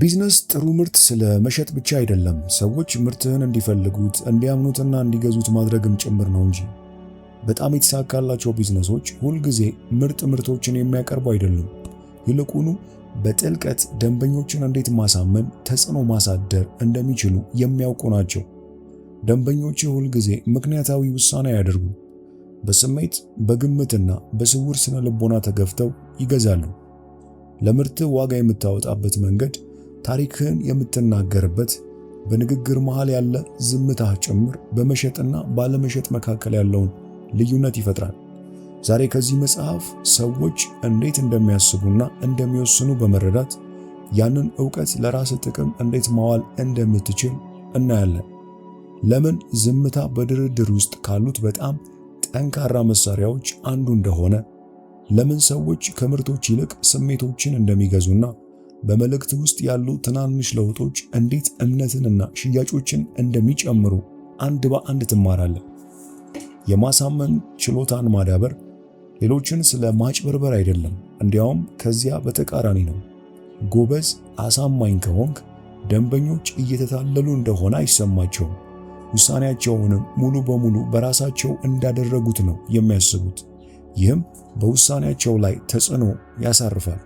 ቢዝነስ ጥሩ ምርት ስለ መሸጥ ብቻ አይደለም፣ ሰዎች ምርትህን እንዲፈልጉት እንዲያምኑትና እንዲገዙት ማድረግም ጭምር ነው እንጂ። በጣም የተሳካላቸው ቢዝነሶች ሁልጊዜ ምርጥ ምርቶችን የሚያቀርቡ አይደሉም። ይልቁኑ በጥልቀት ደንበኞችን እንዴት ማሳመን፣ ተጽዕኖ ማሳደር እንደሚችሉ የሚያውቁ ናቸው። ደንበኞች ሁልጊዜ ምክንያታዊ ውሳኔ ያደርጉ፣ በስሜት በግምትና በስውር ስነ ልቦና ተገፍተው ይገዛሉ። ለምርትህ ዋጋ የምታወጣበት መንገድ ታሪክህን የምትናገርበት በንግግር መሃል ያለ ዝምታ ጭምር በመሸጥና ባለመሸጥ መካከል ያለውን ልዩነት ይፈጥራል። ዛሬ ከዚህ መጽሐፍ ሰዎች እንዴት እንደሚያስቡና እንደሚወስኑ በመረዳት ያንን ዕውቀት ለራስ ጥቅም እንዴት ማዋል እንደምትችል እናያለን። ለምን ዝምታ በድርድር ውስጥ ካሉት በጣም ጠንካራ መሳሪያዎች አንዱ እንደሆነ፣ ለምን ሰዎች ከምርቶች ይልቅ ስሜቶችን እንደሚገዙና በመልእክት ውስጥ ያሉ ትናንሽ ለውጦች እንዴት እምነትንና ሽያጮችን እንደሚጨምሩ አንድ በአንድ ትማራለህ። የማሳመን ችሎታን ማዳበር ሌሎችን ስለ ማጭበርበር አይደለም፣ እንዲያውም ከዚያ በተቃራኒ ነው። ጎበዝ አሳማኝ ከሆንክ ደንበኞች እየተታለሉ እንደሆነ አይሰማቸውም። ውሳኔያቸውንም ሙሉ በሙሉ በራሳቸው እንዳደረጉት ነው የሚያስቡት። ይህም በውሳኔያቸው ላይ ተጽዕኖ ያሳርፋል።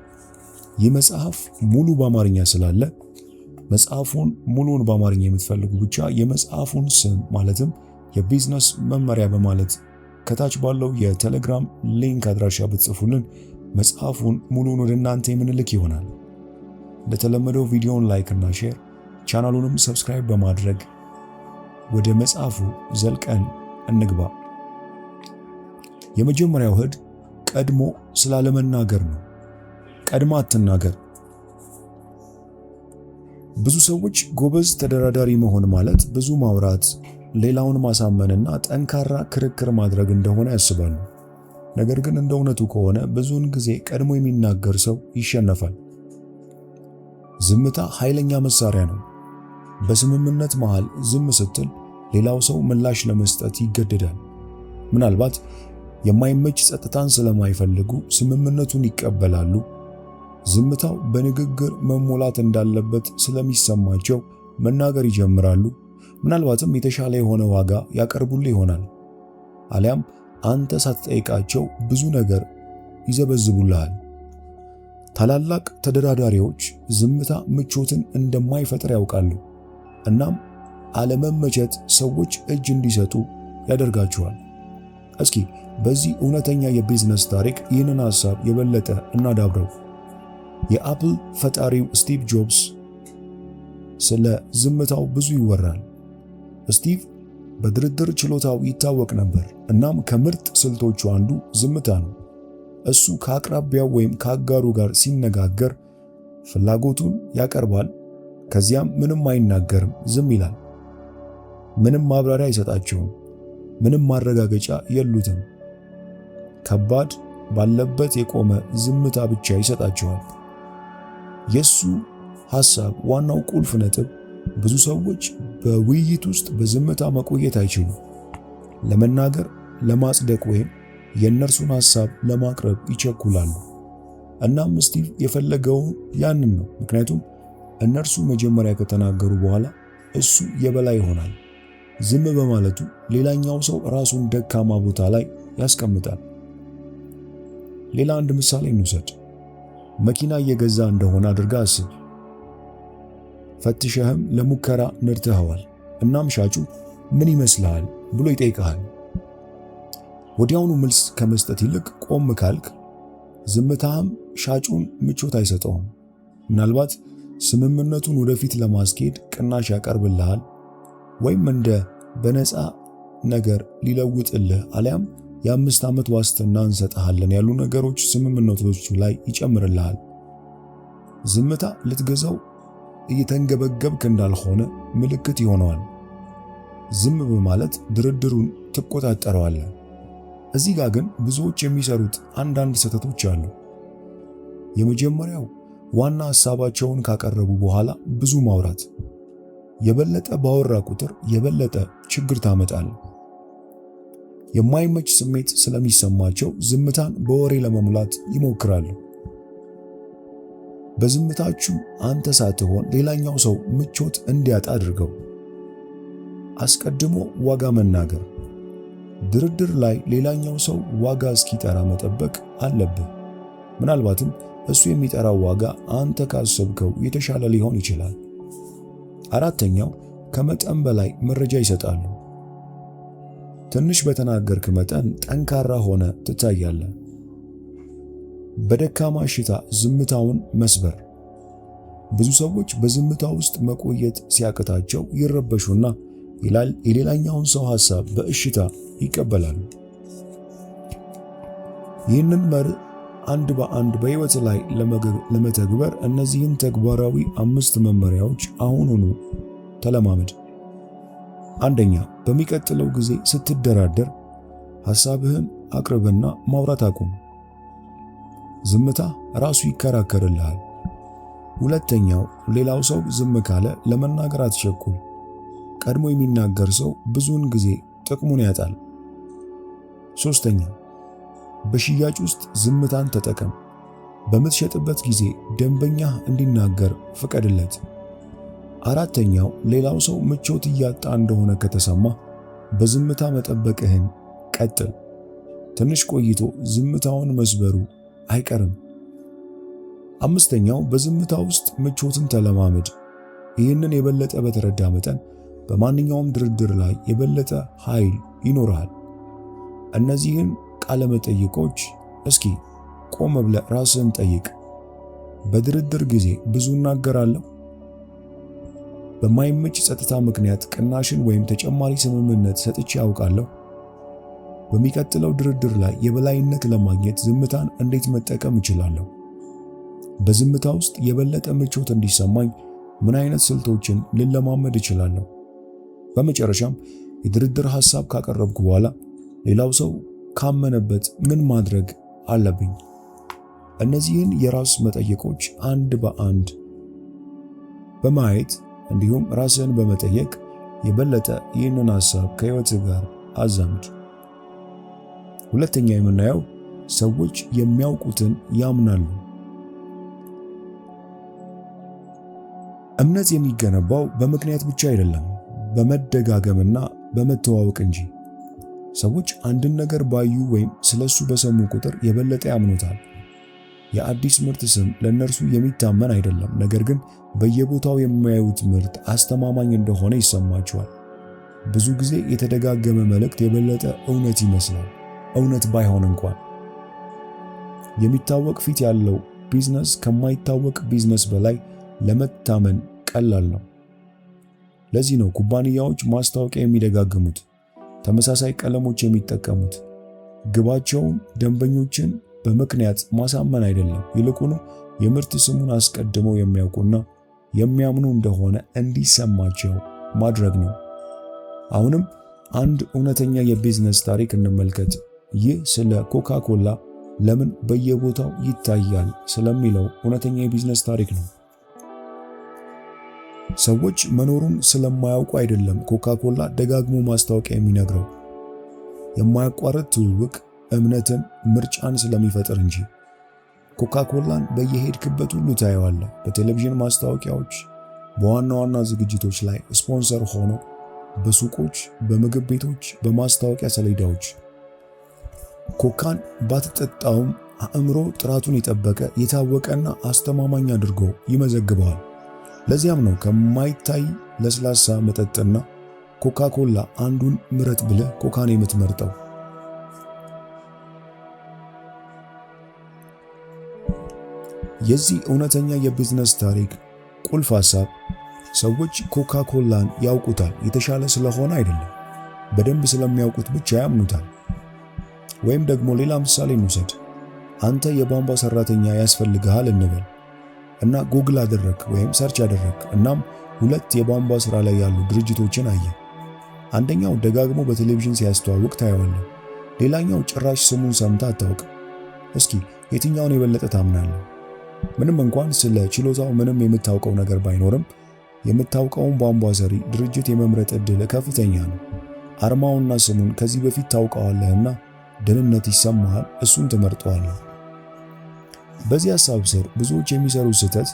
ይህ መጽሐፍ ሙሉ በአማርኛ ስላለ መጽሐፉን ሙሉውን በአማርኛ የምትፈልጉ ብቻ የመጽሐፉን ስም ማለትም የቢዝነስ መመሪያ በማለት ከታች ባለው የቴሌግራም ሊንክ አድራሻ ብትጽፉልን መጽሐፉን ሙሉውን ወደ እናንተ የምንልክ ይሆናል። እንደተለመደው ቪዲዮውን ላይክ እና ሼር፣ ቻናሉንም ሰብስክራይብ በማድረግ ወደ መጽሐፉ ዘልቀን እንግባ። የመጀመሪያው ህግ ቀድሞ ስላለመናገር ነው። ቀድማ አትናገር። ብዙ ሰዎች ጎበዝ ተደራዳሪ መሆን ማለት ብዙ ማውራት፣ ሌላውን ማሳመንና ጠንካራ ክርክር ማድረግ እንደሆነ ያስባሉ። ነገር ግን እንደ እውነቱ ከሆነ ብዙውን ጊዜ ቀድሞ የሚናገር ሰው ይሸነፋል። ዝምታ ኃይለኛ መሳሪያ ነው። በስምምነት መሃል ዝም ስትል ሌላው ሰው ምላሽ ለመስጠት ይገደዳል። ምናልባት የማይመች ጸጥታን ስለማይፈልጉ ስምምነቱን ይቀበላሉ። ዝምታው በንግግር መሞላት እንዳለበት ስለሚሰማቸው መናገር ይጀምራሉ። ምናልባትም የተሻለ የሆነ ዋጋ ያቀርቡልህ ይሆናል። አሊያም አንተ ሳትጠይቃቸው ብዙ ነገር ይዘበዝቡልሃል። ታላላቅ ተደራዳሪዎች ዝምታ ምቾትን እንደማይፈጥር ያውቃሉ። እናም አለመመቸት ሰዎች እጅ እንዲሰጡ ያደርጋቸዋል። እስኪ በዚህ እውነተኛ የቢዝነስ ታሪክ ይህንን ሐሳብ የበለጠ እናዳብረው። የአፕል ፈጣሪው ስቲቭ ጆብስ ስለ ዝምታው ብዙ ይወራል። ስቲቭ በድርድር ችሎታው ይታወቅ ነበር። እናም ከምርጥ ስልቶቹ አንዱ ዝምታ ነው። እሱ ከአቅራቢያው ወይም ከአጋሩ ጋር ሲነጋገር ፍላጎቱን ያቀርባል። ከዚያም ምንም አይናገርም፣ ዝም ይላል። ምንም ማብራሪያ አይሰጣቸውም። ምንም ማረጋገጫ የሉትም። ከባድ ባለበት የቆመ ዝምታ ብቻ ይሰጣቸዋል። የሱ ሐሳብ ዋናው ቁልፍ ነጥብ ብዙ ሰዎች በውይይት ውስጥ በዝምታ መቆየት አይችሉም። ለመናገር፣ ለማጽደቅ ወይም የእነርሱን ሐሳብ ለማቅረብ ይቸኩላሉ። እናም ስቲቭ የፈለገው ያንን ነው። ምክንያቱም እነርሱ መጀመሪያ ከተናገሩ በኋላ እሱ የበላይ ይሆናል። ዝም በማለቱ ሌላኛው ሰው ራሱን ደካማ ቦታ ላይ ያስቀምጣል። ሌላ አንድ ምሳሌ እንውሰድ። መኪና እየገዛ እንደሆነ አድርጋ አስብ። ፈትሸህም ለሙከራ ነድተኸዋል። እናም ሻጩ ምን ይመስልሃል ብሎ ይጠይቅሃል። ወዲያውኑ መልስ ከመስጠት ይልቅ ቆም ካልክ ዝምታህም ሻጩን ምቾት አይሰጠውም። ምናልባት ስምምነቱን ወደፊት ለማስኬድ ቅናሽ ያቀርብልሃል፣ ወይም እንደ በነፃ ነገር ሊለውጥልህ አሊያም የ5 ዓመት ዋስትና እንሰጥሃለን ያሉ ነገሮች ስምምነቶቹ ላይ ይጨምርልሃል። ዝምታ ልትገዛው እየተንገበገብክ እንዳልሆነ ምልክት ይሆነዋል። ዝም በማለት ድርድሩን ትቆጣጠረዋለህ። እዚህ ጋር ግን ብዙዎች የሚሰሩት አንዳንድ ስህተቶች አሉ። የመጀመሪያው ዋና ሐሳባቸውን ካቀረቡ በኋላ ብዙ ማውራት። የበለጠ ባወራ ቁጥር የበለጠ ችግር ታመጣለህ። የማይመች ስሜት ስለሚሰማቸው ዝምታን በወሬ ለመሙላት ይሞክራሉ። በዝምታችሁ አንተ ሳትሆን ሌላኛው ሰው ምቾት እንዲያጣ አድርገው። አስቀድሞ ዋጋ መናገር። ድርድር ላይ ሌላኛው ሰው ዋጋ እስኪጠራ መጠበቅ አለብህ። ምናልባትም እሱ የሚጠራው ዋጋ አንተ ካሰብከው የተሻለ ሊሆን ይችላል። አራተኛው ከመጠን በላይ መረጃ ይሰጣሉ። ትንሽ በተናገርክ መጠን ጠንካራ ሆነ ትታያለህ። በደካማ እሽታ ዝምታውን መስበር። ብዙ ሰዎች በዝምታ ውስጥ መቆየት ሲያቅታቸው ይረበሹና የሌላኛውን ሰው ሐሳብ በእሽታ ይቀበላሉ። ይህንን መርህ አንድ በአንድ በሕይወት ላይ ለመተግበር እነዚህን ተግባራዊ 5 መመሪያዎች አሁኑኑ ተለማመድ። አንደኛ፣ በሚቀጥለው ጊዜ ስትደራደር ሐሳብህን አቅርብና ማውራት አቁም። ዝምታ ራሱ ይከራከርልሃል። ሁለተኛው፣ ሌላው ሰው ዝም ካለ ለመናገር አትቸኩል። ቀድሞ የሚናገር ሰው ብዙውን ጊዜ ጥቅሙን ያጣል። ሶስተኛ፣ በሽያጭ ውስጥ ዝምታን ተጠቀም። በምትሸጥበት ጊዜ ደንበኛ እንዲናገር ፍቀድለት። አራተኛው፣ ሌላው ሰው ምቾት እያጣ እንደሆነ ከተሰማ በዝምታ መጠበቅህን ቀጥል። ትንሽ ቆይቶ ዝምታውን መስበሩ አይቀርም። አምስተኛው፣ በዝምታ ውስጥ ምቾትን ተለማመድ። ይህንን የበለጠ በተረዳ መጠን በማንኛውም ድርድር ላይ የበለጠ ኃይል ይኖርሃል። እነዚህን ቃለ መጠይቆች እስኪ ቆም ብለህ ራስህን ጠይቅ። በድርድር ጊዜ ብዙ እናገራለሁ? በማይመች ጸጥታ ምክንያት ቅናሽን ወይም ተጨማሪ ስምምነት ሰጥቼ አውቃለሁ? በሚቀጥለው ድርድር ላይ የበላይነት ለማግኘት ዝምታን እንዴት መጠቀም እችላለሁ? በዝምታ ውስጥ የበለጠ ምቾት እንዲሰማኝ ምን አይነት ስልቶችን ልለማመድ እችላለሁ? በመጨረሻም የድርድር ሐሳብ ካቀረብኩ በኋላ ሌላው ሰው ካመነበት ምን ማድረግ አለብኝ? እነዚህን የራስ መጠይቆች አንድ በአንድ በማየት እንዲሁም ራስን በመጠየቅ የበለጠ ይህንን ሐሳብ ከሕይወትህ ጋር አዛምድ። ሁለተኛ የምናየው ሰዎች የሚያውቁትን ያምናሉ። እምነት የሚገነባው በምክንያት ብቻ አይደለም፣ በመደጋገምና በመተዋወቅ እንጂ። ሰዎች አንድን ነገር ባዩ ወይም ስለሱ በሰሙ ቁጥር የበለጠ ያምኑታል። የአዲስ ምርት ስም ለእነርሱ የሚታመን አይደለም፣ ነገር ግን በየቦታው የሚያዩት ምርት አስተማማኝ እንደሆነ ይሰማቸዋል። ብዙ ጊዜ የተደጋገመ መልእክት የበለጠ እውነት ይመስላል፣ እውነት ባይሆን እንኳን። የሚታወቅ ፊት ያለው ቢዝነስ ከማይታወቅ ቢዝነስ በላይ ለመታመን ቀላል ነው። ለዚህ ነው ኩባንያዎች ማስታወቂያ የሚደጋግሙት፣ ተመሳሳይ ቀለሞች የሚጠቀሙት። ግባቸውም ደንበኞችን በምክንያት ማሳመን አይደለም፣ ይልቁኑ የምርት ስሙን አስቀድመው የሚያውቁና የሚያምኑ እንደሆነ እንዲሰማቸው ማድረግ ነው። አሁንም አንድ እውነተኛ የቢዝነስ ታሪክ እንመልከት። ይህ ስለ ኮካ ኮላ ለምን በየቦታው ይታያል ስለሚለው እውነተኛ የቢዝነስ ታሪክ ነው። ሰዎች መኖሩን ስለማያውቁ አይደለም ኮካ ኮላ ደጋግሞ ማስታወቂያ የሚነግረው፣ የማያቋርጥ ትውውቅ እምነትን፣ ምርጫን ስለሚፈጥር እንጂ። ኮካ ኮላን በየሄድክበት ሁሉ ታየዋለህ። በቴሌቪዥን ማስታወቂያዎች፣ በዋና ዋና ዝግጅቶች ላይ ስፖንሰር ሆኖ፣ በሱቆች፣ በምግብ ቤቶች፣ በማስታወቂያ ሰሌዳዎች። ኮካን ባትጠጣውም አእምሮ ጥራቱን የጠበቀ የታወቀና አስተማማኝ አድርጎ ይመዘግበዋል። ለዚያም ነው ከማይታይ ለስላሳ መጠጥና ኮካ ኮላ አንዱን ምረጥ ብለህ ኮካን የምትመርጠው። የዚህ እውነተኛ የቢዝነስ ታሪክ ቁልፍ ሐሳብ ሰዎች ኮካ ኮላን ያውቁታል፣ የተሻለ ስለሆነ አይደለም፣ በደንብ ስለሚያውቁት ብቻ ያምኑታል። ወይም ደግሞ ሌላ ምሳሌ እንውሰድ። አንተ የቧንቧ ሰራተኛ ያስፈልግሃል እንበል እና ጉግል አደረክ ወይም ሰርች አደረክ። እናም 2 የቧንቧ ስራ ላይ ያሉ ድርጅቶችን አየ። አንደኛው ደጋግሞ በቴሌቪዥን ሲያስተዋውቅ ታየዋለህ፣ ሌላኛው ጭራሽ ስሙን ሰምተህ አታውቅም። እስኪ የትኛውን የበለጠ ታምናለህ? ምንም እንኳን ስለ ችሎታው ምንም የምታውቀው ነገር ባይኖርም የምታውቀውን ቧንቧ ሰሪ ድርጅት የመምረጥ ዕድል ከፍተኛ ነው። አርማውና ስሙን ከዚህ በፊት ታውቀዋለህና ደህንነት ይሰማሃል፣ እሱን ትመርጠዋለህ። በዚህ ሐሳብ ስር ብዙዎች የሚሰሩት ስህተት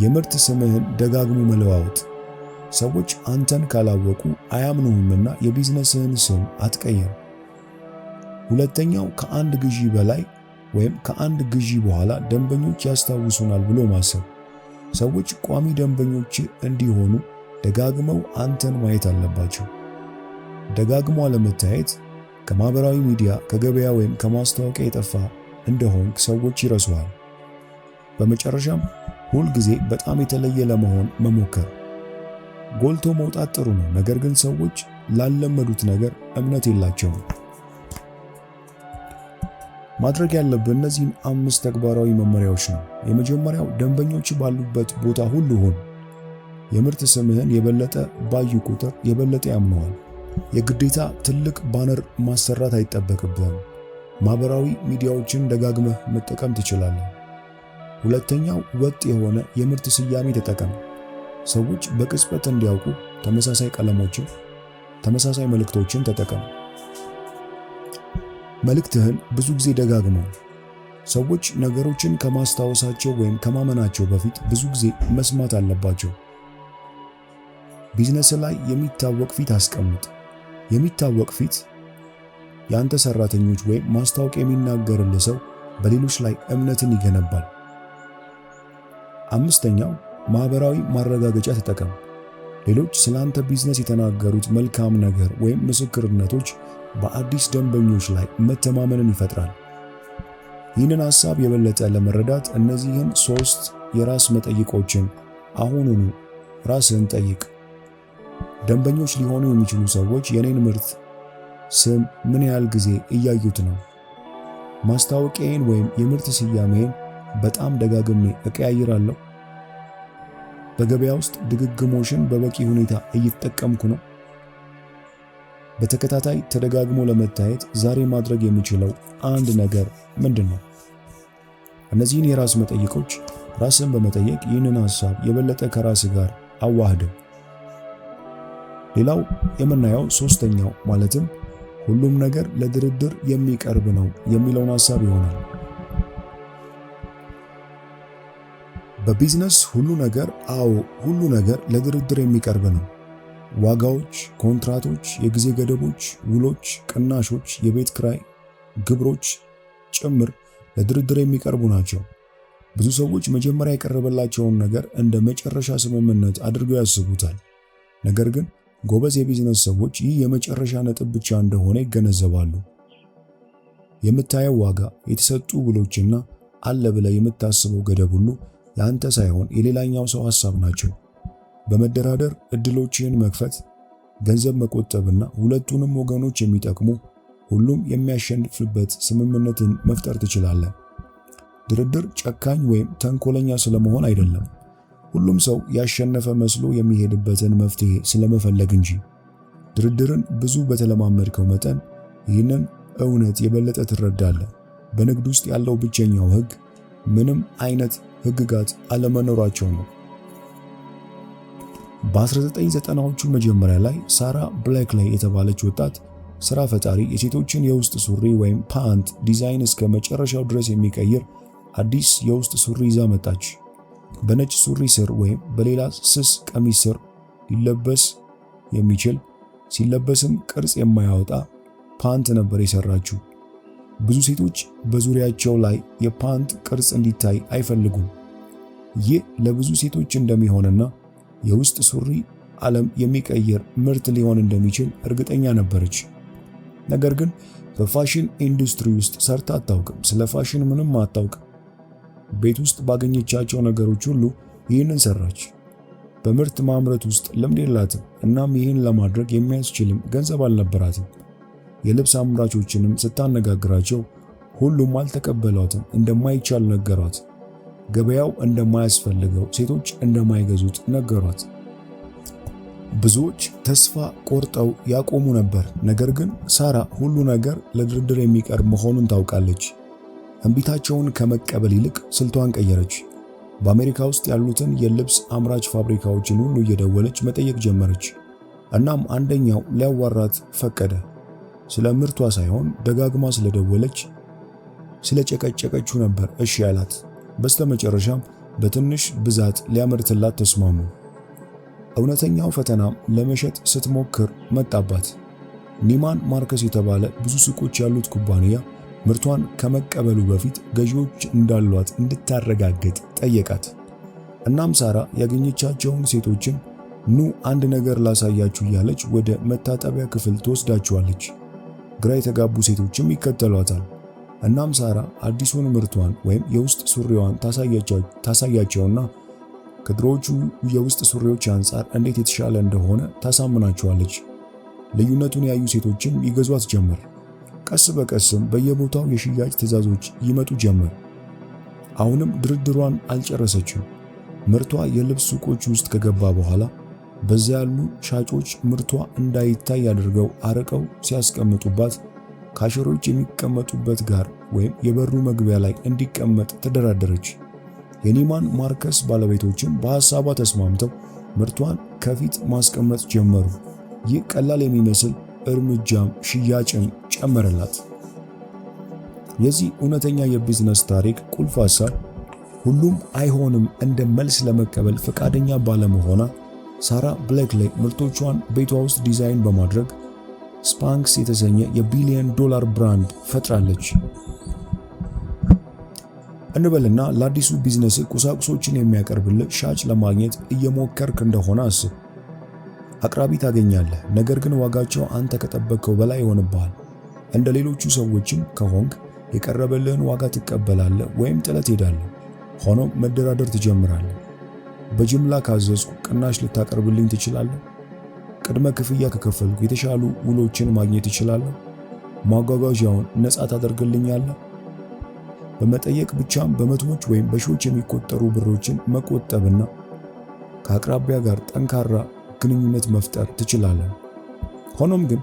የምርት ስምህን ደጋግሞ መለዋወጥ። ሰዎች አንተን ካላወቁ አያምኑህምና የቢዝነስህን ስም አትቀይር። ሁለተኛው ከአንድ ግዢ በላይ ወይም ከአንድ ግዢ በኋላ ደንበኞች ያስታውሱናል ብሎ ማሰብ። ሰዎች ቋሚ ደንበኞች እንዲሆኑ ደጋግመው አንተን ማየት አለባቸው። ደጋግሞ አለመታየት ከማህበራዊ ሚዲያ፣ ከገበያ ወይም ከማስታወቂያ የጠፋ እንደሆንክ ሰዎች ይረሱሃል። በመጨረሻም ሁል ጊዜ በጣም የተለየ ለመሆን መሞከር። ጎልቶ መውጣት ጥሩ ነው፣ ነገር ግን ሰዎች ላለመዱት ነገር እምነት የላቸውም። ማድረግ ያለብህ እነዚህን 5 ተግባራዊ መመሪያዎች ነው። የመጀመሪያው ደንበኞች ባሉበት ቦታ ሁሉ ሁን። የምርት ስምህን የበለጠ ባዩ ቁጥር የበለጠ ያምነዋል። የግዴታ ትልቅ ባነር ማሰራት አይጠበቅብህም። ማህበራዊ ሚዲያዎችን ደጋግመህ መጠቀም ትችላለህ። ሁለተኛው ወጥ የሆነ የምርት ስያሜ ተጠቀም። ሰዎች በቅጽበት እንዲያውቁ ተመሳሳይ ቀለሞችን፣ ተመሳሳይ መልእክቶችን ተጠቀም። መልእክትህን ብዙ ጊዜ ደጋግመው። ሰዎች ነገሮችን ከማስታወሳቸው ወይም ከማመናቸው በፊት ብዙ ጊዜ መስማት አለባቸው። ቢዝነስ ላይ የሚታወቅ ፊት አስቀምጥ። የሚታወቅ ፊት የአንተ ሰራተኞች ወይም ማስታወቂያ የሚናገርልህ ሰው በሌሎች ላይ እምነትን ይገነባል። አምስተኛው ማህበራዊ ማረጋገጫ ተጠቀም። ሌሎች ስላንተ ቢዝነስ የተናገሩት መልካም ነገር ወይም ምስክርነቶች በአዲስ ደንበኞች ላይ መተማመንን ይፈጥራል። ይህንን ሐሳብ የበለጠ ለመረዳት እነዚህን 3 የራስ መጠይቆችን አሁኑኑ ራስህን ጠይቅ። ደንበኞች ሊሆኑ የሚችሉ ሰዎች የኔን ምርት ስም ምን ያህል ጊዜ እያዩት ነው? ማስታወቂያዬን ወይም የምርት ስያሜን በጣም ደጋግሜ እቀያይራለሁ? በገበያ ውስጥ ድግግሞሽን በበቂ ሁኔታ እየተጠቀምኩ ነው? በተከታታይ ተደጋግሞ ለመታየት ዛሬ ማድረግ የሚችለው አንድ ነገር ምንድን ነው? እነዚህን የራስ መጠይቆች ራስን በመጠየቅ ይህንን ሐሳብ የበለጠ ከራስህ ጋር አዋህደው። ሌላው የምናየው ሶስተኛው ማለትም ሁሉም ነገር ለድርድር የሚቀርብ ነው የሚለውን ሐሳብ ይሆናል። በቢዝነስ ሁሉ ነገር ለድርድር የሚቀርብ ነው። ዋጋዎች፣ ኮንትራቶች፣ የጊዜ ገደቦች፣ ውሎች፣ ቅናሾች፣ የቤት ክራይ፣ ግብሮች ጭምር ለድርድር የሚቀርቡ ናቸው። ብዙ ሰዎች መጀመሪያ የቀረበላቸውን ነገር እንደ መጨረሻ ስምምነት አድርገው ያስቡታል። ነገር ግን ጎበዝ የቢዝነስ ሰዎች ይህ የመጨረሻ ነጥብ ብቻ እንደሆነ ይገነዘባሉ። የምታየው ዋጋ፣ የተሰጡ ውሎችና አለ ብለህ የምታስበው ገደብ ሁሉ ያንተ ሳይሆን የሌላኛው ሰው ሐሳብ ናቸው። በመደራደር እድሎችን መክፈት፣ ገንዘብ መቆጠብና ሁለቱንም ወገኖች የሚጠቅሙ ሁሉም የሚያሸንፍበት ስምምነትን መፍጠር ትችላለህ። ድርድር ጨካኝ ወይም ተንኮለኛ ስለመሆን አይደለም፣ ሁሉም ሰው ያሸነፈ መስሎ የሚሄድበትን መፍትሄ ስለመፈለግ እንጂ። ድርድርን ብዙ በተለማመድከው መጠን ይህንን እውነት የበለጠ ትረዳለህ። በንግድ ውስጥ ያለው ብቸኛው ሕግ ምንም አይነት ሕግጋት አለመኖራቸው ነው። በ1990ዎቹ መጀመሪያ ላይ ሳራ ብሌክሊ የተባለች ወጣት ስራ ፈጣሪ የሴቶችን የውስጥ ሱሪ ወይም ፓንት ዲዛይን እስከ መጨረሻው ድረስ የሚቀይር አዲስ የውስጥ ሱሪ ይዛ መጣች። በነጭ ሱሪ ስር ወይም በሌላ ስስ ቀሚስ ስር ሊለበስ የሚችል ሲለበስም ቅርጽ የማያወጣ ፓንት ነበር የሰራችው። ብዙ ሴቶች በዙሪያቸው ላይ የፓንት ቅርጽ እንዲታይ አይፈልጉም። ይህ ለብዙ ሴቶች እንደሚሆንና የውስጥ ሱሪ ዓለም የሚቀይር ምርት ሊሆን እንደሚችል እርግጠኛ ነበረች። ነገር ግን በፋሽን ኢንዱስትሪ ውስጥ ሰርታ አታውቅም። ስለ ፋሽን ምንም አታውቅም። ቤት ውስጥ ባገኘቻቸው ነገሮች ሁሉ ይህንን ሰራች። በምርት ማምረት ውስጥ ልምድ የላትም። እናም ይህን ለማድረግ የሚያስችልም ገንዘብ አልነበራትም። የልብስ አምራቾችንም ስታነጋግራቸው ሁሉም አልተቀበሏትም፣ እንደማይቻል ነገሯት። ገበያው እንደማያስፈልገው፣ ሴቶች እንደማይገዙት ነገሯት። ብዙዎች ተስፋ ቆርጠው ያቆሙ ነበር። ነገር ግን ሳራ ሁሉ ነገር ለድርድር የሚቀርብ መሆኑን ታውቃለች። እምቢታቸውን ከመቀበል ይልቅ ስልቷን ቀየረች። በአሜሪካ ውስጥ ያሉትን የልብስ አምራች ፋብሪካዎችን ሁሉ እየደወለች መጠየቅ ጀመረች። እናም አንደኛው ሊያዋራት ፈቀደ። ስለ ምርቷ ሳይሆን ደጋግማ ስለደወለች ስለጨቀጨቀችው ነበር እሺ ያላት። በስተመጨረሻም በትንሽ ብዛት ሊያመርትላት ተስማሙ። እውነተኛው ፈተናም ለመሸጥ ስትሞክር መጣባት። ኒማን ማርከስ የተባለ ብዙ ሱቆች ያሉት ኩባንያ ምርቷን ከመቀበሉ በፊት ገዢዎች እንዳሏት እንድታረጋግጥ ጠየቃት። እናም ሳራ ያገኘቻቸውን ሴቶችን ኑ አንድ ነገር ላሳያችሁ እያለች ወደ መታጠቢያ ክፍል ትወስዳቸዋለች። ግራ የተጋቡ ሴቶችም ይከተሏታል። እናም ሳራ አዲሱን ምርቷን ወይም የውስጥ ሱሪዋን ታሳያቸውና ከድሮዎቹ የውስጥ ሱሪዎች አንጻር እንዴት የተሻለ እንደሆነ ታሳምናቸዋለች። ልዩነቱን ያዩ ሴቶችም ይገዟት ጀመር። ቀስ በቀስም በየቦታው የሽያጭ ትዕዛዞች ይመጡ ጀመር። አሁንም ድርድሯን አልጨረሰችም። ምርቷ የልብስ ሱቆች ውስጥ ከገባ በኋላ በዚያ ያሉ ሻጮች ምርቷ እንዳይታይ አድርገው አርቀው ሲያስቀምጡባት ካሸሮች የሚቀመጡበት ጋር ወይም የበሩ መግቢያ ላይ እንዲቀመጥ ተደራደረች። የኒማን ማርከስ ባለቤቶችም በሐሳቧ ተስማምተው ምርቷን ከፊት ማስቀመጥ ጀመሩ። ይህ ቀላል የሚመስል እርምጃም ሽያጭን ጨመረላት። የዚህ እውነተኛ የቢዝነስ ታሪክ ቁልፍ ሐሳብ ሁሉም አይሆንም እንደ መልስ ለመቀበል ፈቃደኛ ባለመሆኗ ሳራ ብሌክሊ ምርቶቿን ቤቷ ውስጥ ዲዛይን በማድረግ ስፓንክስ የተሰኘ የቢሊየን ዶላር ብራንድ ፈጥራለች። እንበልና ለአዲሱ ቢዝነስ ቁሳቁሶችን የሚያቀርብልህ ሻጭ ለማግኘት እየሞከርክ እንደሆነ አስብ። አቅራቢ ታገኛለህ፣ ነገር ግን ዋጋቸው አንተ ከጠበቅከው በላይ ይሆንብሃል። እንደ ሌሎቹ ሰዎችም ከሆንክ የቀረበልህን ዋጋ ትቀበላለህ ወይም ጥለህ ትሄዳለህ። ሆኖም መደራደር ትጀምራለህ። በጅምላ ካዘዝኩ ቅናሽ ልታቀርብልኝ ትችላለህ? ቅድመ ክፍያ ከከፈልኩ የተሻሉ ውሎችን ማግኘት እችላለሁ? ማጓጓዣውን ነፃ ታደርግልኛለህ? በመጠየቅ ብቻም በመቶዎች ወይም በሺዎች የሚቆጠሩ ብሮችን መቆጠብና ከአቅራቢያ ጋር ጠንካራ ግንኙነት መፍጠር ትችላለህ። ሆኖም ግን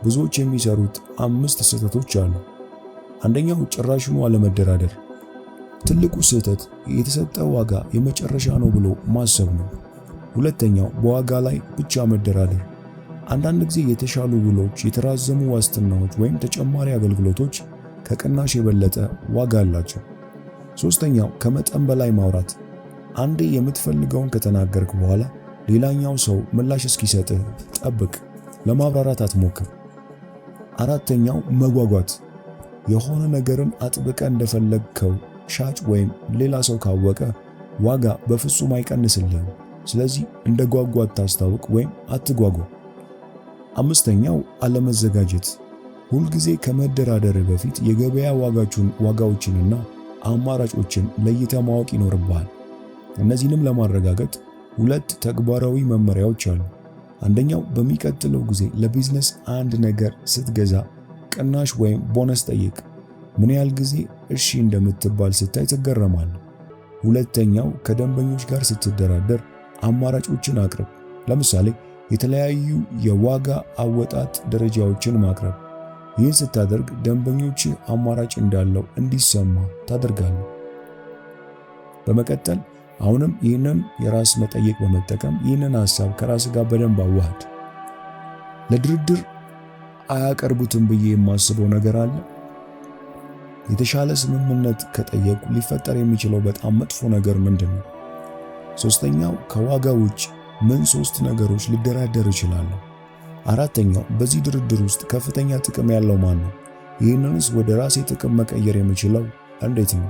ብዙዎች የሚሰሩት 5 ስህተቶች አሉ። አንደኛው ጭራሽኑ አለመደራደር። ትልቁ ስህተት የተሰጠ ዋጋ የመጨረሻ ነው ብሎ ማሰብ ነው። ሁለተኛው በዋጋ ላይ ብቻ መደራደር። አንዳንድ ጊዜ የተሻሉ ውሎች፣ የተራዘሙ ዋስትናዎች ወይም ተጨማሪ አገልግሎቶች ከቅናሽ የበለጠ ዋጋ አላቸው። ሶስተኛው ከመጠን በላይ ማውራት። አንዴ የምትፈልገውን ከተናገርክ በኋላ ሌላኛው ሰው ምላሽ እስኪሰጥህ ጠብቅ። ለማብራራት አትሞክር። አራተኛው መጓጓት። የሆነ ነገርን አጥብቀ እንደፈለግከው ሻጭ ወይም ሌላ ሰው ካወቀ ዋጋ በፍጹም አይቀንስልህም። ስለዚህ እንደ ጓጓ አታስታውቅ ወይም አትጓጓ። አምስተኛው አለመዘጋጀት። ሁልጊዜ ከመደራደር በፊት የገበያ ዋጋዎችንና አማራጮችን ለይተህ ማወቅ ይኖርብሃል። እነዚህንም ለማረጋገጥ 2 ተግባራዊ መመሪያዎች አሉ። አንደኛው በሚቀጥለው ጊዜ ለቢዝነስ አንድ ነገር ስትገዛ ቅናሽ ወይም ቦነስ ጠይቅ። ምን ያህል ጊዜ እሺ እንደምትባል ስታይ ትገረማለህ። ሁለተኛው ከደንበኞች ጋር ስትደራደር አማራጮችን አቅርብ። ለምሳሌ የተለያዩ የዋጋ አወጣጥ ደረጃዎችን ማቅረብ። ይህን ስታደርግ ደንበኞች አማራጭ እንዳለው እንዲሰማ ታደርጋለህ። በመቀጠል አሁንም ይህንን የራስ መጠየቅ በመጠቀም ይህንን ሐሳብ ከራስ ጋር በደንብ አዋህድ። ለድርድር አያቀርቡትም ብዬ የማስበው ነገር አለ። የተሻለ ስምምነት ከጠየቁ ሊፈጠር የሚችለው በጣም መጥፎ ነገር ምንድን ነው? ሶስተኛው ከዋጋ ውጭ ምን 3 ነገሮች ሊደራደር ይችላል? አራተኛው በዚህ ድርድር ውስጥ ከፍተኛ ጥቅም ያለው ማን ነው? ይህንንስ ወደ ራሴ ጥቅም መቀየር የምችለው እንዴት ነው?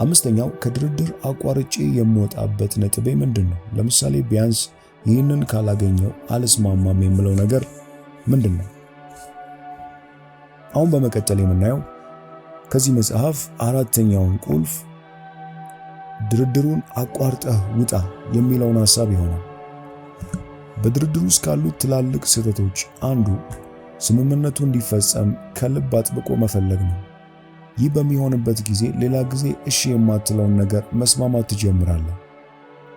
አምስተኛው ከድርድር አቋርጬ የምወጣበት ነጥቤ ምንድን ነው? ለምሳሌ ቢያንስ ይህንን ካላገኘው አልስማማም የምለው ነገር ምንድን ነው? አሁን በመቀጠል የምናየው ከዚህ መጽሐፍ አራተኛውን ቁልፍ ድርድሩን አቋርጠህ ውጣ የሚለውን ሐሳብ ይሆናል። በድርድሩ ውስጥ ካሉት ትላልቅ ስህተቶች አንዱ ስምምነቱ እንዲፈጸም ከልብ አጥብቆ መፈለግ ነው። ይህ በሚሆንበት ጊዜ ሌላ ጊዜ እሺ የማትለውን ነገር መስማማት ትጀምራለህ።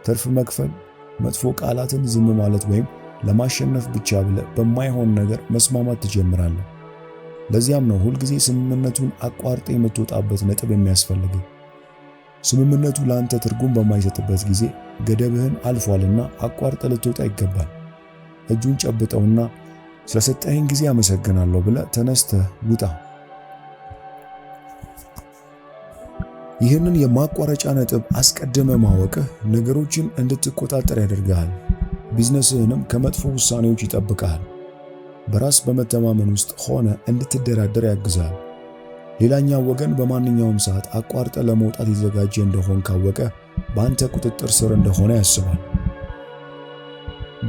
ትርፍ መክፈል፣ መጥፎ ቃላትን ዝም ማለት ወይም ለማሸነፍ ብቻ ብለህ በማይሆን ነገር መስማማት ትጀምራለህ። ለዚያም ነው ሁልጊዜ ስምምነቱን አቋርጠ የምትወጣበት ነጥብ የሚያስፈልግህ። ስምምነቱ ለአንተ ትርጉም በማይሰጥበት ጊዜ ገደብህን አልፏልና አቋርጠ ልትወጣ ይገባል። እጁን ጨብጠውና ስለሰጠኸኝ ጊዜ አመሰግናለሁ ብለህ ተነስተህ ውጣ። ይህንን የማቋረጫ ነጥብ አስቀድመ ማወቅህ ነገሮችን እንድትቆጣጠር ያደርግሃል። ቢዝነስህንም ከመጥፎ ውሳኔዎች ይጠብቃል። በራስ በመተማመን ውስጥ ሆነ እንድትደራደር ያግዛል። ሌላኛው ወገን በማንኛውም ሰዓት አቋርጠ ለመውጣት የተዘጋጀ እንደሆን ካወቀ በአንተ ቁጥጥር ስር እንደሆነ ያስባል።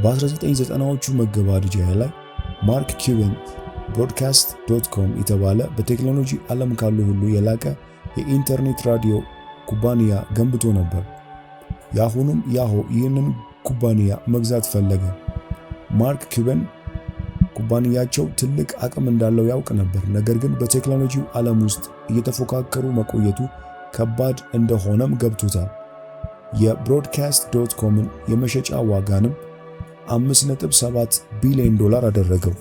በ1990ዎቹ መገባደጃ ላይ ማርክ ኪዩበን ብሮድካስት.ኮም የተባለ በቴክኖሎጂ ዓለም ካሉ ሁሉ የላቀ የኢንተርኔት ራዲዮ ኩባንያ ገንብቶ ነበር። የአሁኑም ያሆ ይህንን ኩባንያ መግዛት ፈለገ። ማርክ ኪዩበን ኩባንያቸው ትልቅ አቅም እንዳለው ያውቅ ነበር። ነገር ግን በቴክኖሎጂው ዓለም ውስጥ እየተፎካከሩ መቆየቱ ከባድ እንደሆነም ገብቶታል። የብሮድካስት.ኮምን የመሸጫ ዋጋንም $5.7 ቢሊዮን አደረገው።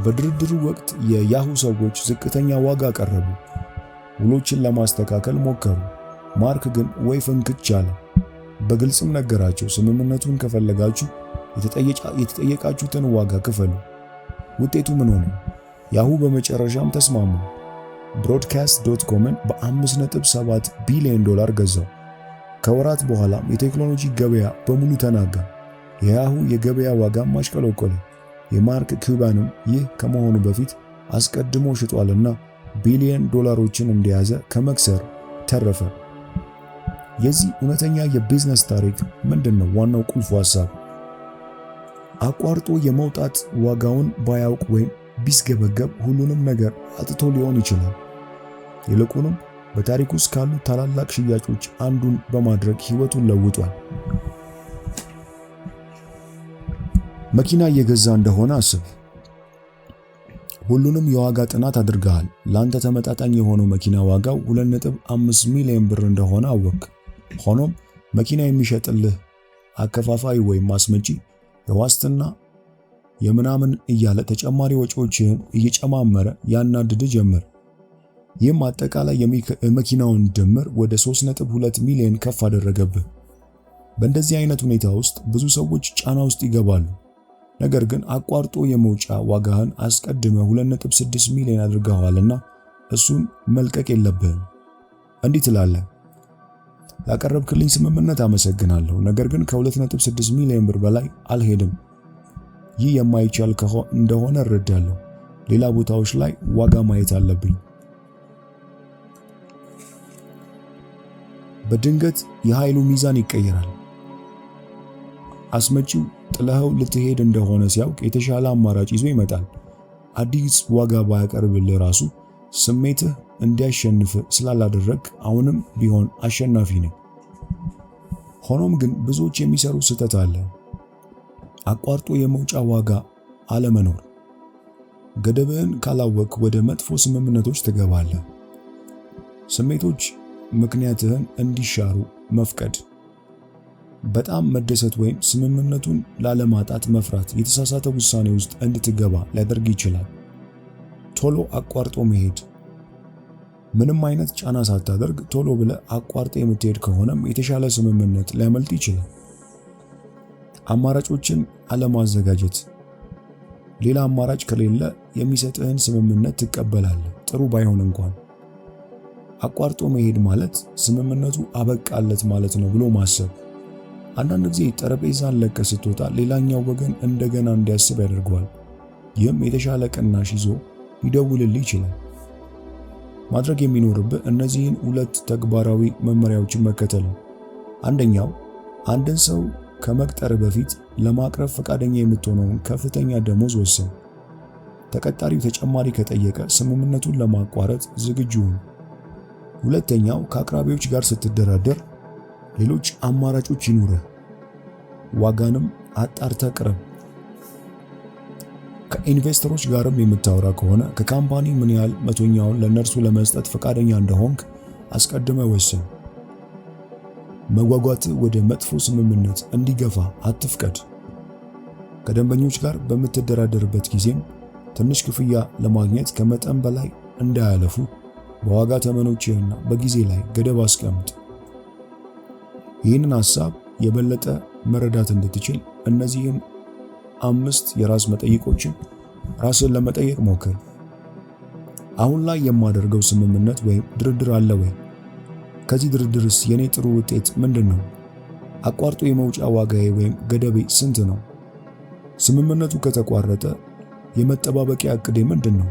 በድርድሩ ወቅት የያሁ ሰዎች ዝቅተኛ ዋጋ ቀረቡ። ውሎችን ለማስተካከል ሞከሩ። ማርክ ግን ወይ ፍንክች አለ። በግልጽም ነገራቸው፣ ስምምነቱን ከፈለጋችሁ የተጠየቃችሁትን ዋጋ ክፈሉ። ውጤቱ ምን ሆነ? ያሁ በመጨረሻም ተስማሙ። ብሮድካስት.ኮምን በ5.7 ቢሊዮን ገዛው። ከወራት በኋላም የቴክኖሎጂ ገበያ በሙሉ ተናጋ። የያሁ የገበያ ዋጋም አሽቆለቆለ። የማርክ ኪዩበንም ይህ ከመሆኑ በፊት አስቀድሞ ሽጧልና ቢሊዮን ዶላሮችን እንደያዘ ከመክሰር ተረፈ። የዚህ እውነተኛ የቢዝነስ ታሪክ ምንድነው? ዋናው ቁልፉ ሐሳብ አቋርጦ የመውጣት ዋጋውን ባያውቅ ወይም ቢስገበገብ ሁሉንም ነገር አጥቶ ሊሆን ይችላል። ይልቁንም በታሪክ ውስጥ ካሉ ታላላቅ ሽያጮች አንዱን በማድረግ ህይወቱን ለውጧል። መኪና እየገዛ እንደሆነ አስብ። ሁሉንም የዋጋ ጥናት አድርገሃል። ለአንተ ተመጣጣኝ የሆነው መኪና ዋጋው 2.5 ሚሊዮን ብር እንደሆነ አወቅ። ሆኖም መኪና የሚሸጥልህ አከፋፋይ ወይም አስመጪ የዋስትና የምናምን እያለ ተጨማሪ ወጪዎችን እየጨማመረ ያናድድ ጀመር። ይህም አጠቃላይ የመኪናውን ድምር ወደ 3.2 ሚሊዮን ከፍ አደረገብህ። በእንደዚህ አይነት ሁኔታ ውስጥ ብዙ ሰዎች ጫና ውስጥ ይገባሉ። ነገር ግን አቋርጦ የመውጫ ዋጋህን አስቀድመ 2.6 ሚሊዮን አድርገዋልና እሱን መልቀቅ የለብህም። እንዲህ ትላለህ፣ ያቀረብክልኝ ስምምነት አመሰግናለሁ፣ ነገር ግን ከ2.6 ሚሊዮን ብር በላይ አልሄድም። ይህ የማይቻል እንደሆነ እረዳለሁ። ሌላ ቦታዎች ላይ ዋጋ ማየት አለብኝ። በድንገት የኃይሉ ሚዛን ይቀየራል። አስመጪው ጥለኸው ልትሄድ እንደሆነ ሲያውቅ የተሻለ አማራጭ ይዞ ይመጣል። አዲስ ዋጋ ባያቀርብልህ ራሱ ስሜትህ እንዲያሸንፍ ስላላደረግ አሁንም ቢሆን አሸናፊ ነህ። ሆኖም ግን ብዙዎች የሚሰሩ ስህተት አለ። አቋርጦ የመውጫ ዋጋ አለመኖር። ገደብህን ካላወቅ ወደ መጥፎ ስምምነቶች ትገባለህ። ስሜቶች ምክንያትህን እንዲሻሩ መፍቀድ። በጣም መደሰት ወይም ስምምነቱን ላለማጣት መፍራት የተሳሳተ ውሳኔ ውስጥ እንድትገባ ሊያደርግ ይችላል። ቶሎ አቋርጦ መሄድ። ምንም አይነት ጫና ሳታደርግ ቶሎ ብለህ አቋርጦ የምትሄድ ከሆነም የተሻለ ስምምነት ሊያመልጥ ይችላል። አማራጮችን አለማዘጋጀት። ሌላ አማራጭ ከሌለ የሚሰጥህን ስምምነት ትቀበላለህ፣ ጥሩ ባይሆን እንኳን። አቋርጦ መሄድ ማለት ስምምነቱ አበቃለት ማለት ነው ብሎ ማሰብ። አንዳንድ ጊዜ ጠረጴዛን ለቀህ ስትወጣ ሌላኛው ወገን እንደገና እንዲያስብ ያደርገዋል። ይህም የተሻለ ቅናሽ ይዞ ሊደውልልህ ይችላል። ማድረግ የሚኖርብህ እነዚህን ሁለት ተግባራዊ መመሪያዎችን መከተል ነው። አንደኛው፣ አንድን ሰው ከመቅጠር በፊት ለማቅረብ ፈቃደኛ የምትሆነውን ከፍተኛ ደሞዝ ወስን። ተቀጣሪው ተጨማሪ ከጠየቀ ስምምነቱን ለማቋረጥ ዝግጁ ሁን። ሁለተኛው፣ ከአቅራቢዎች ጋር ስትደራደር ሌሎች አማራጮች ይኑርህ። ዋጋንም አጣርተህ ቅረብ። ከኢንቨስተሮች ጋርም የምታወራ ከሆነ ከካምፓኒ ምን ያህል መቶኛውን ለነርሱ ለመስጠት ፈቃደኛ እንደሆንክ አስቀድመህ ወስን። መጓጓት ወደ መጥፎ ስምምነት እንዲገፋ አትፍቀድ። ከደንበኞች ጋር በምትደራደርበት ጊዜም ትንሽ ክፍያ ለማግኘት ከመጠን በላይ እንዳያለፉ በዋጋ ተመኖችህና በጊዜ ላይ ገደብ አስቀምጥ። ይህንን ሐሳብ የበለጠ መረዳት እንድትችል እነዚህን 5 የራስ መጠይቆችን ራስን ለመጠየቅ ሞክር። አሁን ላይ የማደርገው ስምምነት ወይም ድርድር አለ ወይ? ከዚህ ድርድርስ የኔ ጥሩ ውጤት ምንድነው? አቋርጦ የመውጫ ዋጋዬ ወይም ገደቤ ስንት ነው? ስምምነቱ ከተቋረጠ የመጠባበቂያ ዕቅዴ ምንድነው?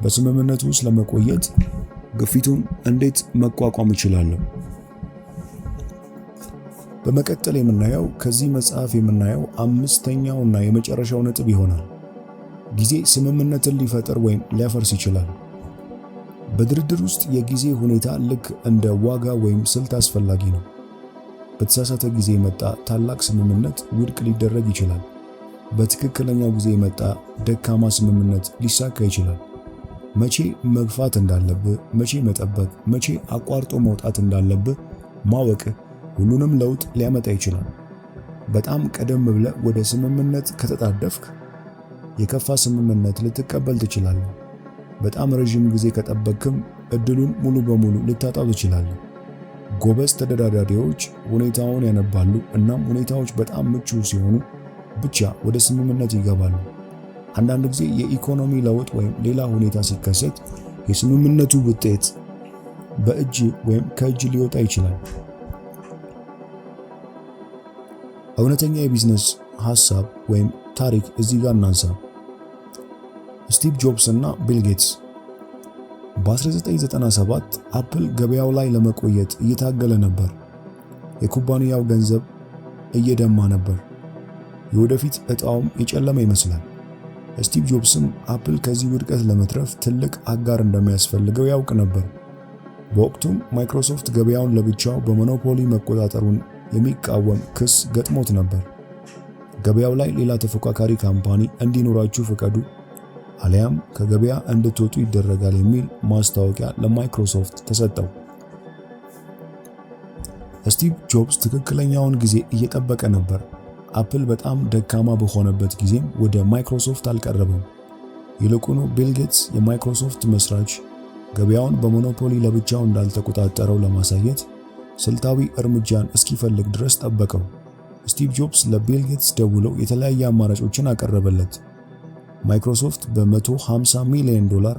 በስምምነቱ ውስጥ ለመቆየት ግፊቱን እንዴት መቋቋም እችላለሁ? በመቀጠል የምናየው ከዚህ መጽሐፍ የምናየው አምስተኛውና የመጨረሻው ነጥብ ይሆናል። ጊዜ ስምምነትን ሊፈጥር ወይም ሊያፈርስ ይችላል። በድርድር ውስጥ የጊዜ ሁኔታ ልክ እንደ ዋጋ ወይም ስልት አስፈላጊ ነው። በተሳሳተ ጊዜ የመጣ ታላቅ ስምምነት ውድቅ ሊደረግ ይችላል። በትክክለኛው ጊዜ የመጣ ደካማ ስምምነት ሊሳካ ይችላል። መቼ መግፋት እንዳለብህ፣ መቼ መጠበቅ፣ መቼ አቋርጦ መውጣት እንዳለብህ ማወቅ ሁሉንም ለውጥ ሊያመጣ ይችላል። በጣም ቀደም ብለህ ወደ ስምምነት ከተጣደፍክ የከፋ ስምምነት ልትቀበል ትችላለህ። በጣም ረጅም ጊዜ ከጠበቅክም እድሉን ሙሉ በሙሉ ልታጣው ትችላለህ። ጎበዝ ተደራዳሪዎች ሁኔታውን ያነባሉ፣ እናም ሁኔታዎች በጣም ምቹ ሲሆኑ ብቻ ወደ ስምምነት ይገባሉ። አንዳንድ ጊዜ የኢኮኖሚ ለውጥ ወይም ሌላ ሁኔታ ሲከሰት የስምምነቱ ውጤት በእጅ ወይም ከእጅ ሊወጣ ይችላል። እውነተኛ የቢዝነስ ሐሳብ ወይም ታሪክ እዚህ ጋር እናንሳ። ስቲቭ ጆብስ እና ቢል ጌትስ በ1997 አፕል ገበያው ላይ ለመቆየት እየታገለ ነበር። የኩባንያው ገንዘብ እየደማ ነበር። የወደፊት ዕጣውም የጨለመ ይመስላል። ስቲቭ ጆብስም አፕል ከዚህ ውድቀት ለመትረፍ ትልቅ አጋር እንደሚያስፈልገው ያውቅ ነበር። በወቅቱም ማይክሮሶፍት ገበያውን ለብቻው በሞኖፖሊ መቆጣጠሩን የሚቃወም ክስ ገጥሞት ነበር። ገበያው ላይ ሌላ ተፎካካሪ ካምፓኒ እንዲኖራችሁ ፍቀዱ አሊያም ከገበያ እንድትወጡ ይደረጋል የሚል ማስታወቂያ ለማይክሮሶፍት ተሰጠው። ስቲቭ ጆብስ ትክክለኛውን ጊዜ እየጠበቀ ነበር። አፕል በጣም ደካማ በሆነበት ጊዜም ወደ ማይክሮሶፍት አልቀረበም። ይልቁኑ ቢል ጌትስ የማይክሮሶፍት መስራች ገበያውን በሞኖፖሊ ለብቻው እንዳልተቆጣጠረው ለማሳየት ስልታዊ እርምጃን እስኪፈልግ ድረስ ጠበቀው። ስቲቭ ጆብስ ለቢል ጌትስ ደውለው የተለያየ አማራጮችን አቀረበለት። ማይክሮሶፍት በ150 ሚሊዮን ዶላር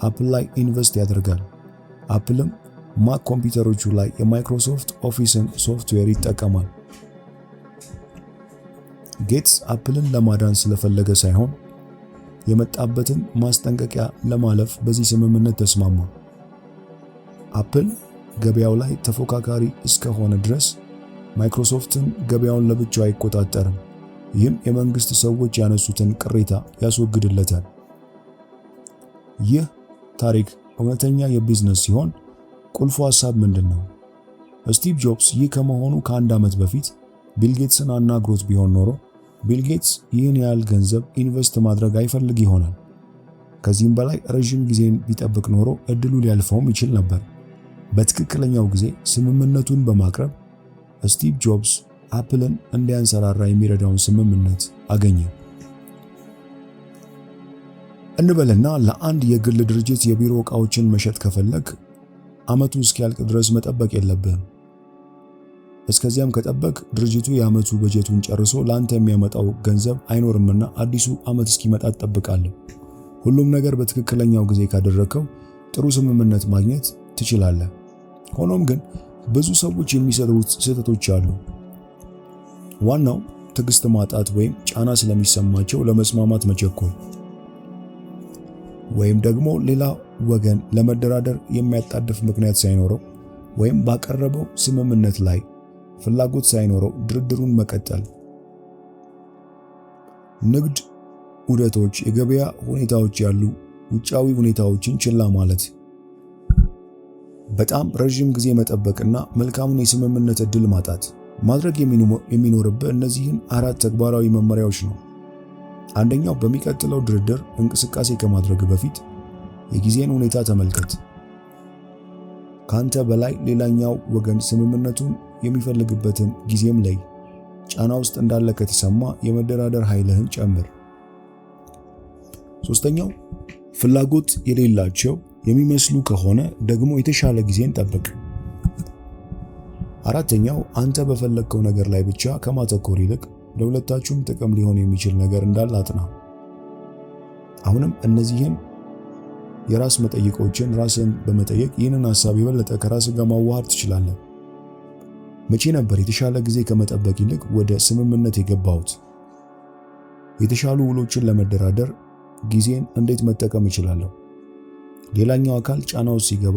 አፕል ላይ ኢንቨስት ያደርጋል። አፕልም ማክ ኮምፒውተሮቹ ላይ የማይክሮሶፍት ኦፊስን ሶፍትዌር ይጠቀማል። ጌትስ አፕልን ለማዳን ስለፈለገ ሳይሆን የመጣበትን ማስጠንቀቂያ ለማለፍ በዚህ ስምምነት ተስማማ። አፕል ገበያው ላይ ተፎካካሪ እስከሆነ ድረስ ማይክሮሶፍትን ገበያውን ለብቻው አይቆጣጠርም። ይህም የመንግስት ሰዎች ያነሱትን ቅሬታ ያስወግድለታል። ይህ ታሪክ እውነተኛ የቢዝነስ ሲሆን ቁልፉ ሐሳብ ምንድነው? ስቲቭ ጆብስ ይህ ከመሆኑ ከአንድ ዓመት በፊት ቢል ጌትስን አናግሮት ቢሆን ኖሮ ቢል ጌትስ ይህን ያህል ገንዘብ ኢንቨስት ማድረግ አይፈልግ ይሆናል። ከዚህም በላይ ረጅም ጊዜን ቢጠብቅ ኖሮ እድሉ ሊያልፈውም ይችል ነበር። በትክክለኛው ጊዜ ስምምነቱን በማቅረብ ስቲቭ ጆብስ አፕልን እንዲያንሰራራ የሚረዳውን ስምምነት አገኘ። እንበልና ለአንድ የግል ድርጅት የቢሮ ዕቃዎችን መሸጥ ከፈለግ ዓመቱ እስኪያልቅ ድረስ መጠበቅ የለብህም። እስከዚያም ከጠበቅ ድርጅቱ የዓመቱ በጀቱን ጨርሶ ለአንተ የሚያመጣው ገንዘብ አይኖርምና አዲሱ ዓመት እስኪመጣ ትጠብቃለህ። ሁሉም ነገር በትክክለኛው ጊዜ ካደረከው ጥሩ ስምምነት ማግኘት ትችላለህ። ሆኖም ግን ብዙ ሰዎች የሚሰሩት ስህተቶች አሉ። ዋናው ትዕግስት ማጣት ወይም ጫና ስለሚሰማቸው ለመስማማት መቸኮል፣ ወይም ደግሞ ሌላ ወገን ለመደራደር የሚያጣድፍ ምክንያት ሳይኖረው ወይም ባቀረበው ስምምነት ላይ ፍላጎት ሳይኖረው ድርድሩን መቀጠል። ንግድ ዑደቶች፣ የገበያ ሁኔታዎች ያሉ ውጫዊ ሁኔታዎችን ችላ ማለት፣ በጣም ረጅም ጊዜ መጠበቅና መልካሙን የስምምነት ዕድል ማጣት። ማድረግ የሚኖርብህ እነዚህን 4 ተግባራዊ መመሪያዎች ነው። አንደኛው፣ በሚቀጥለው ድርድር እንቅስቃሴ ከማድረግ በፊት የጊዜን ሁኔታ ተመልከት። ካንተ በላይ ሌላኛው ወገን ስምምነቱን የሚፈልግበትን ጊዜም ላይ ጫና ውስጥ እንዳለ ከተሰማ የመደራደር ኃይልህን ጨምር። ሶስተኛው፣ ፍላጎት የሌላቸው የሚመስሉ ከሆነ ደግሞ የተሻለ ጊዜን ጠብቅ። አራተኛው፣ አንተ በፈለግከው ነገር ላይ ብቻ ከማተኮር ይልቅ ለሁለታችሁም ጥቅም ሊሆን የሚችል ነገር እንዳለ አጥና። አሁንም እነዚህን የራስ መጠይቆችን ራስን በመጠየቅ ይህንን ሐሳብ የበለጠ ከራስ ጋር ማዋሃድ ትችላለህ። መቼ ነበር የተሻለ ጊዜ ከመጠበቅ ይልቅ ወደ ስምምነት የገባሁት? የተሻሉ ውሎችን ለመደራደር ጊዜን እንዴት መጠቀም እችላለሁ? ሌላኛው አካል ጫና ውስጥ ሲገባ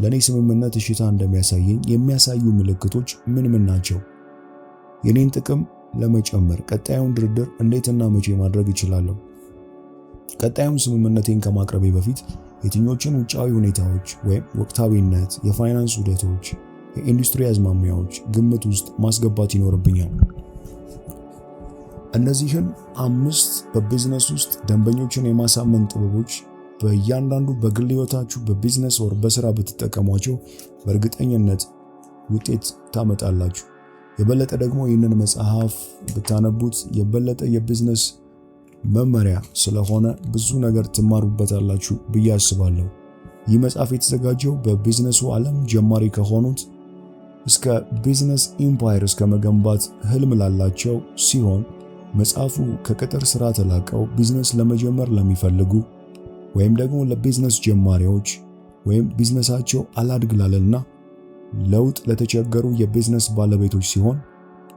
ለኔ ስምምነት እሽታ እንደሚያሳየኝ የሚያሳዩ ምልክቶች ምን ናቸው? የኔን ጥቅም ለመጨመር ቀጣዩን ድርድር እንዴትና መቼ ማድረግ እችላለሁ? ቀጣዩን ስምምነቴን ከማቅረቤ በፊት የትኞቹን ውጫዊ ሁኔታዎች ወይም ወቅታዊነት፣ የፋይናንስ ውደቶች፣ የኢንዱስትሪ አዝማሚያዎች ግምት ውስጥ ማስገባት ይኖርብኛል? እነዚህን 5 በቢዝነስ ውስጥ ደንበኞችን የማሳመን ጥበቦች በእያንዳንዱ በግል ሕይወታችሁ በቢዝነስ ወር በሥራ ብትጠቀሟቸው በእርግጠኝነት ውጤት ታመጣላችሁ። የበለጠ ደግሞ ይህንን መጽሐፍ ብታነቡት የበለጠ የቢዝነስ መመሪያ ስለሆነ ብዙ ነገር ትማሩበታላችሁ ብዬ አስባለሁ። ይህ መጽሐፍ የተዘጋጀው በቢዝነሱ ዓለም ጀማሪ ከሆኑት እስከ ቢዝነስ ኢምፓየር እስከ መገንባት ህልም ላላቸው ሲሆን መጽሐፉ ከቅጥር ስራ ተላቀው ቢዝነስ ለመጀመር ለሚፈልጉ ወይም ደግሞ ለቢዝነስ ጀማሪዎች ወይም ቢዝነሳቸው አላድግ ላለና ለውጥ ለተቸገሩ የቢዝነስ ባለቤቶች ሲሆን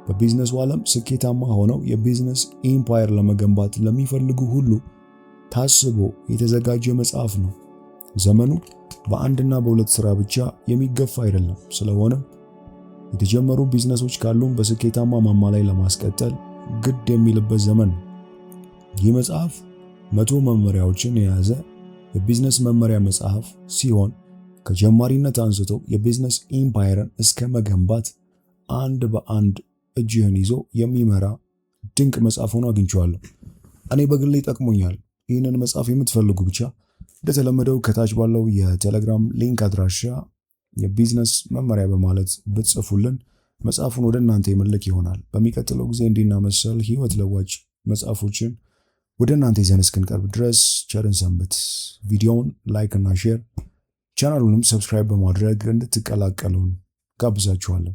በቢዝነሱ ዓለም ስኬታማ ሆነው የቢዝነስ ኢምፓየር ለመገንባት ለሚፈልጉ ሁሉ ታስቦ የተዘጋጀ መጽሐፍ ነው። ዘመኑ በአንድና በሁለት ስራ ብቻ የሚገፋ አይደለም። ስለሆነም የተጀመሩ ቢዝነሶች ካሉም በስኬታማ ማማ ላይ ለማስቀጠል ግድ የሚልበት ዘመን ነው። ይህ መጽሐፍ 100 መመሪያዎችን የያዘ የቢዝነስ መመሪያ መጽሐፍ ሲሆን ከጀማሪነት አንስቶ የቢዝነስ ኢምፓየርን እስከ መገንባት አንድ በአንድ እጅህን ይዞ የሚመራ ድንቅ መጽሐፍ ሆኖ አግኝቼዋለሁ። እኔ በግሌ ጠቅሞኛል። ይህንን መጽሐፍ የምትፈልጉ ብቻ እንደተለመደው ከታች ባለው የቴሌግራም ሊንክ አድራሻ የቢዝነስ መመሪያ በማለት ብትጽፉልን መጽሐፉን ወደ እናንተ ይመልክ ይሆናል። በሚቀጥለው ጊዜ እንዲና መሰል ህይወት ለዋጭ መጽሐፎችን ወደ እናንተ ይዘን እስክንቀርብ ድረስ ቸርን ሰንብት። ቪዲዮውን ላይክ እና ሼር ቻናሉንም ሰብስክራይብ በማድረግ እንድትቀላቀሉን ጋብዛችኋለሁ።